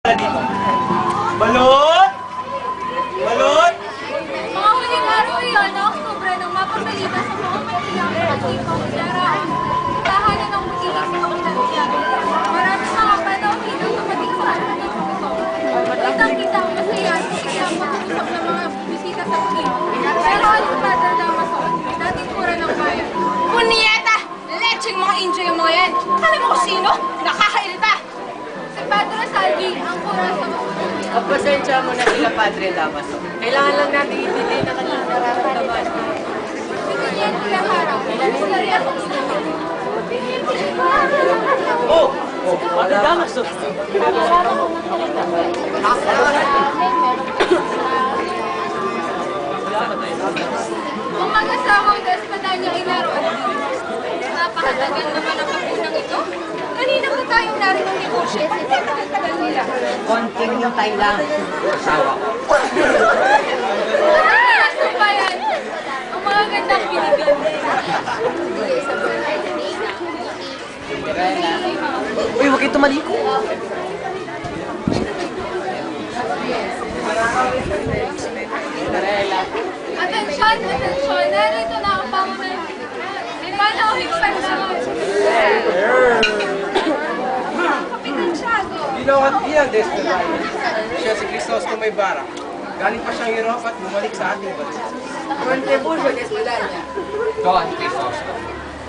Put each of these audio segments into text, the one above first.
Dito. Balot! Balot! Mga huling araw iyon na Oktubre nang mapapalita sa mga Manila ang pagkipang Sara. Tahanan ng mutilis ng Manila. Maraming mga panauhin ang tumating sa kanya ng ito. Kitang-kita ang masaya at sigla ang pag-uusap ng mga bisita sa Pugin. Pero aling Padre Damaso, dating pura ng bayan. Punyeta! Lecheng mga Indio yung mga yan! Alam mo kung sino? Nakakairita! Si Padre Salvi ang pura sa mga Pagpasensya mo na sila, Padre Damaso. Kailangan lang natin itindi na kanilang nararamdaman. si Julian Ilahara. Istorya sa Islam. Oh! Oh, Padre Damaso! Ang mag-asawang Despadanya Ilaro at Dios. Napakatagal naman ang kapunang ito. Kanina pa tayong narinig ni Bushes. Tagal nila. Konting hintay lang. Asawa ko. Ano ba yan? Ang mga gandang pinigan. Uy, huwag kayo tumaliko. Atensyon! Atensyon! Narito na ang pangunan. Panauhin panahon. Kapitan Tiago. Ginawa niya, Desperado. Siya si Crisostomo may bara. Galing pa siyang Europa at bumalik sa ating bansa. Contribution, Desmadanya. Don Crisostomo.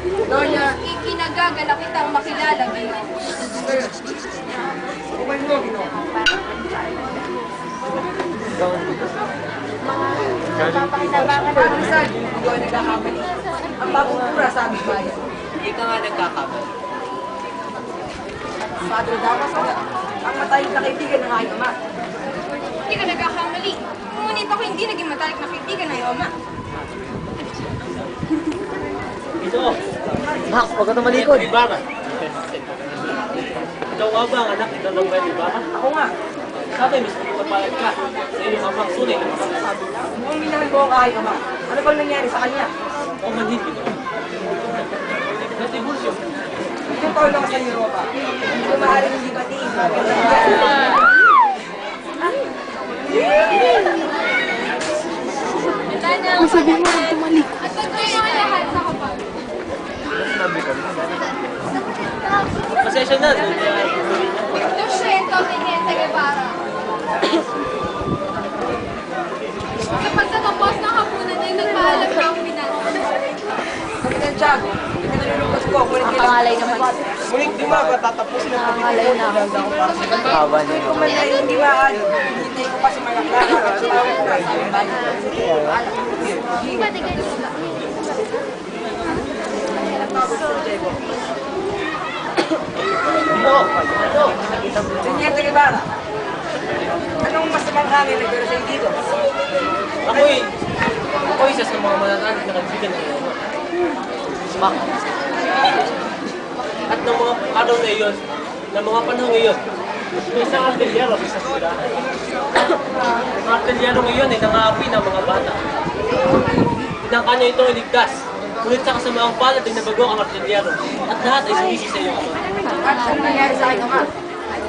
Donya, ikinagagalak kitang makilala ngayon. Kumain mo, Gino. Parang saan, hindi ako nagkakamali. Ang bagong pura sa aming bayan. Hindi ka nga nagkakamali. Padre Damaso, ang matalik na kaibigan ng aking ama. Hindi ka nagkakamali. Ngunit ako hindi naging matalik na kaibigan ng iyong ama. Ito! Max, huwag ka tumalikod. Ibarra! Ikaw nga ba ang anak ni Dalong Ben Ibarra? Ako nga. Sabi, mismo kapayag ka sa iyong amang sunay na makakasabi. Kung minahal mo ang aking ama, ano bang nangyari sa kanya? O manhid ito. Natibulsyo. Isang taon lang sa Europa. Hindi ko maaaring hindi batiin. Kung sabi mo rin tumalik. At pagkain ang lahat sa kapag. Pasensya na. Luciento Teniente Guevara. Sa pagtatapos ng hapunan ay nagpaalam na ang pinanong. Kapitan Tiago, hindi nalulungkot ko. Pangalay naman. Ngunit di ba tatapusin ang pagkakita na hanggang para sa ganda? Hindi ko man ay hindi maaari. Hintay ko pa si Maria Clara at tawag ko pa sa aming bayan. Teniente Guevara, anong masamang hangin nagdala sa'yo dito? Ako'y isa sa mga mananalig na kaibigan ng iyong ama. Bakit? At ng mga araw na iyon, ng mga panahon ngayon, may isang artelyero sa eskwelahan. Ang artelyero ngayon ay nangaapi ng mga bata. Tinangka niya itong iligtas. Ngunit sa kasamaang palad ay nabago ang artelyero. At lahat ay sumisi sa iyong ama. At ano nangyari sa aking ama?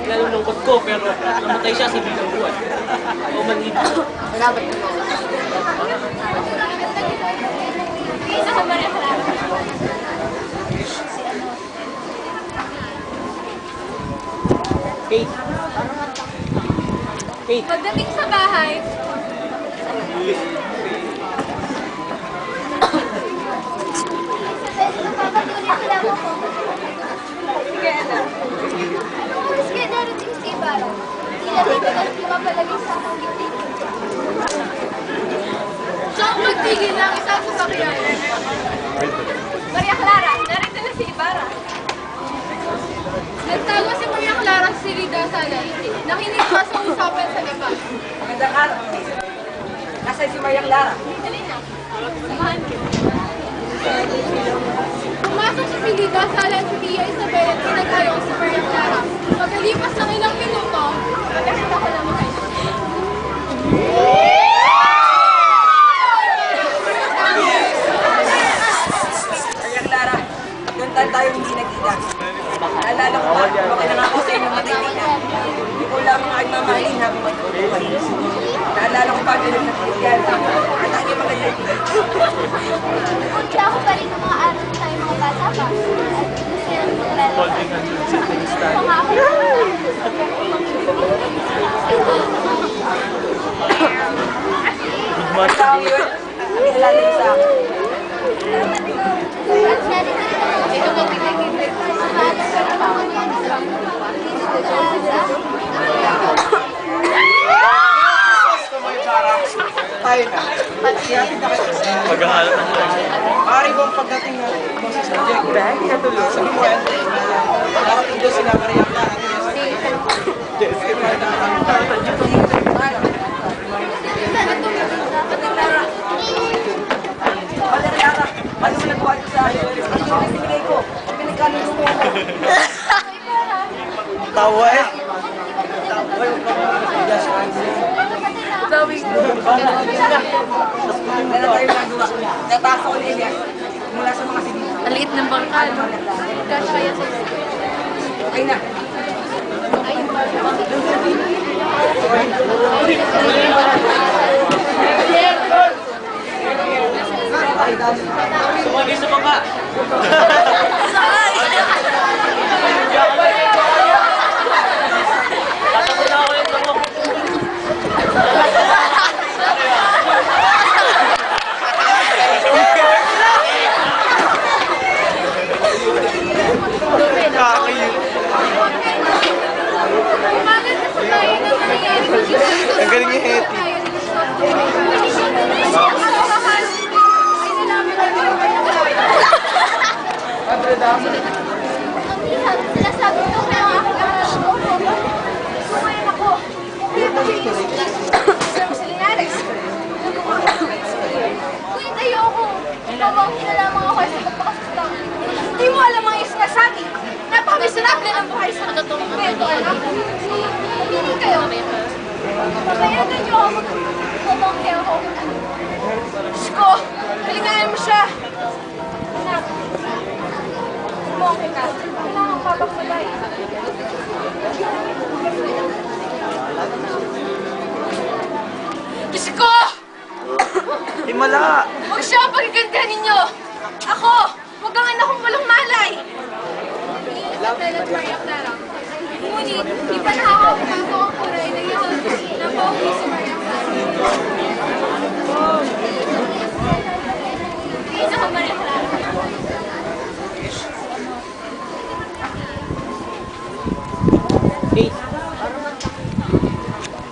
Nalulungkot ko pero namatay siya sa bilang buwan. O manhid. Salamat po. Isa ka ba rin Kate. Kate. Pagdating sa bahay, sige na. Maski darating si Ibarra, sila dito na lumapalagay sa akong gitid. Siyang magtigil ng isang sasakyan. Maria Clara, narito na si Ibarra. Nagtago si Maria Clara sa Rida Salay. Nakinig pa sa usapan sa labas. Magandang araw. Nasaan si Maria Clara? Dali na. Samahan mo. Pumasok si Rida Salay at si Tia Isabel at pinag-ayong si Maria Clara. Pagkalipas ng ilang minuto, nagkasit ako ng mga ito. Maria Clara, doon tayo hindi nagkita. Naalala ko ba, okay lang ako sa inyong mga kaibigan. Hindi ko lang mga agmamahalin habang may buhay. Naalala ko pa bilog na yan. At ang iyong maganda yung Kaya ako pa rin ng mga araw na tayo mga bata pa. At gusto nila maglalaro. Mga ako. Ang tao yun, ang nilala yun sa akin. At sabi ko rin ako. Ito mo pinagigit. Maalas ko na pa ako niyan. Tayo na. Ihatid na kayo sa Maghahalap ng Maaari bang pagdating na mo sa subject? Sabi mo yan, darating doon sila Maria Clara at Paano mo nagawa ito sa akin? Ano ang pinigay ko? Ang pinagkalulo mo ako. tawa eh. Sabi ko, meron tayong nagawa. Nataas ako ni Elias mula sa mga sinita. Ang liit ng bangkal. Kasha kaya sa Okay na. Sumagi sa bangka. Tatakot na ako yung lamok. Umagal na sa tayo na nangyayari sa dito. Ang galing ni Hetty. Ay, nalaman namin ang ang minsan, sinasabi ko kaya ang aking aral ko. Sumayan ako. Sa Linares. Ngunit ayoko. Pamangkin na lamang ako sa pagpakasustang. Hindi mo alam ang sinasabi. Napamiserable ang buhay sa katotoong kwento, anak. Hindi kayo. Papayagan niyo ako pamangkin ako. Diyos ko, kalingayan mo siya. Anak. Pamangkin ka. Kailangan papakulay. Diyos ko! Himala! Huwag siya ang pagkagandahan ninyo. Ako, huwag ang anak kong walang malay. Isabel at Maria Clara. Ngunit, di pa nakakapasok ang kuray na yun ng pogi si Maria Clara. Isa ka Maria Clara.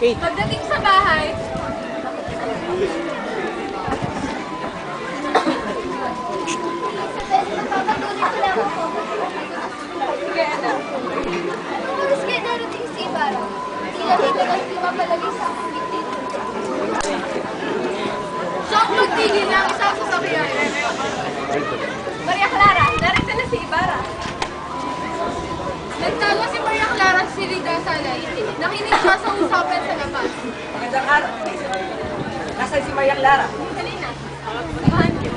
Kate. Pagdating sa bahay, magpapatuloy ko lang ako. Sige, anak. Nung oras kayo darating si Ibarra, tila may tagal pumapalagay sa aking bitin. Siya ang magtigil ng isang sasakyan. Maria Clara, narito na si Ibarra. Nagtago si Maria Clara at si Rita Salay. Nakinig siya sa usapan sa labas. Magandang araw. Nasaan si Maria Clara? Halina. Samahan niyo.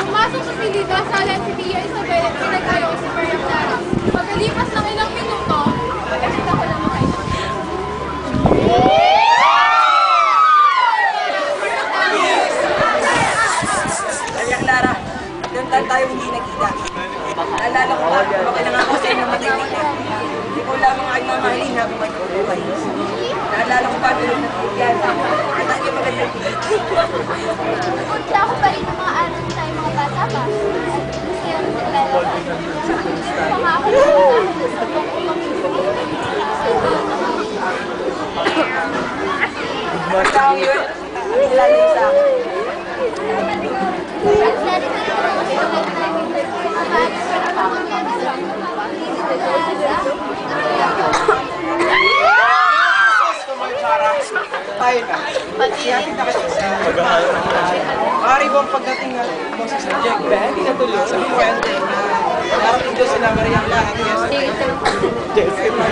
Pumasok si Rita Salay at si Tia Isabel at pinagtayo si Maria Clara. Pagkalipas ng ilang minuto, Magkakita ko lang kayo. Maria Clara, doon tayo hindi nakita. Naalala ko pa, okay lang ako sa inyong matitita. Ikaw lamang ay mamahalin habang may buhay. Naalala ko pa bilog na yan. At ang iyong maganda yung Kaya ako pa rin ng mga araw na tayo mga bata pa. At gusto nila maglalaro. Mga ako. Ang tao yun, ang nilala yun sa akin. At sabi ko rin ako sa pagkakas. Maalas ko na pa ako niyan. Tayo na. Ihatid na kayo sa Maghahalap ng Maaari bang pagdating na mo sa subject? Sabi mo yan, darating doon sila Maria Clara at Jessica.